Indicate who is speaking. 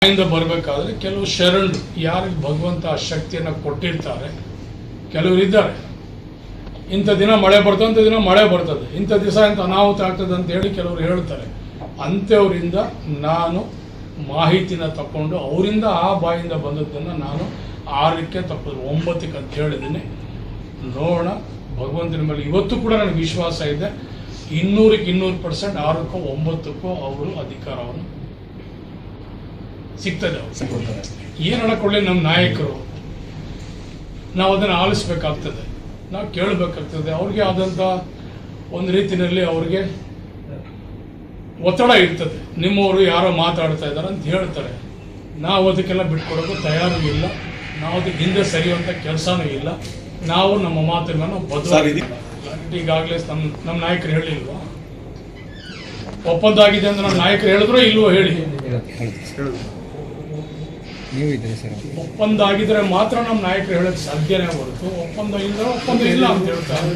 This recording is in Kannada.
Speaker 1: ಇಂದ ಬರಬೇಕಾದ್ರೆ ಕೆಲವು ಶರಣರು ಯಾರಿಗೆ ಭಗವಂತ ಆ ಶಕ್ತಿಯನ್ನು ಕೊಟ್ಟಿರ್ತಾರೆ, ಕೆಲವರು ಇದ್ದಾರೆ. ಇಂಥ ದಿನ ಮಳೆ ಬರ್ತದೆ, ಅಂಥ ದಿನ ಮಳೆ ಬರ್ತದೆ, ಇಂಥ ದಿವಸ ಇಂಥ ಅನಾಹುತ ಆಗ್ತದೆ ಅಂತ ಹೇಳಿ ಕೆಲವರು ಹೇಳ್ತಾರೆ. ಅಂಥವರಿಂದ ನಾನು ಮಾಹಿತಿನ ತಗೊಂಡು ಅವರಿಂದ ಆ ಬಾಯಿಂದ ಬಂದದ್ದನ್ನು ನಾನು 6ಕ್ಕೆ ತಪ್ಪದು 9ಕ್ಕೆ ಅಂತ ಹೇಳಿದ್ದೀನಿ. ನೋಡೋಣ, ಭಗವಂತನ ಮೇಲೆ ಇವತ್ತು ಕೂಡ ನನಗೆ ವಿಶ್ವಾಸ ಇದೆ. 200% 6ಕ್ಕೋ 9ಕ್ಕೋ ಅವರು ಅಧಿಕಾರವನ್ನು ಸಿಗ್ತದೆ. ಏನು ಹೇಳಕೊಳ್ಳಿ, ನಮ್ಮ ನಾಯಕರು ನಾವು ಅದನ್ನು ಆಲಿಸ್ಬೇಕಾಗ್ತದೆ, ನಾವು ಕೇಳಬೇಕಾಗ್ತದೆ. ಅವ್ರಿಗೆ ಆದಂಥ ಒಂದು ರೀತಿಯಲ್ಲಿ ಅವ್ರಿಗೆ ಒತ್ತಡ ಇರ್ತದೆ. ನಿಮ್ಮವರು ಯಾರೋ ಮಾತಾಡ್ತಾ ಇದ್ದಾರೆ ಅಂತ ಹೇಳ್ತಾರೆ, ನಾವು ಅದಕ್ಕೆಲ್ಲ ಬಿಟ್ಕೊಡೋದು ತಯಾರು ಇಲ್ಲ. ನಾವು ಅದಕ್ಕೆ ಹಿಂದೆ ಸರಿಯುವಂಥ ಕೆಲಸನೂ ಇಲ್ಲ. ನಾವು ನಮ್ಮ ಮಾತನ್ನ ನಾವು ಬದಲಾಗಿ ಈಗಾಗಲೇ ನಮ್ಮ ನಾಯಕರು ಹೇಳಿಲ್ವಾ, ಒಪ್ಪಂದ ಆಗಿದೆ ಅಂತ ನಮ್ಮ ನಾಯಕರು ಹೇಳಿದ್ರೋ ಇಲ್ವೋ ಹೇಳಿ. ಒಪ್ಪಂದ ಆಗಿದ್ರೆ ಮಾತ್ರ ನಮ್ಮ ನಾಯಕರು ಹೇಳೋಕ್ಕೆ ಸಾಧ್ಯನೇ ಹೊರತು ಒಪ್ಪಂದ ಇಲ್ಲದ್ರೆ ಒಪ್ಪಂದ ಇಲ್ಲ ಅಂತ ಹೇಳ್ತಾರೆ.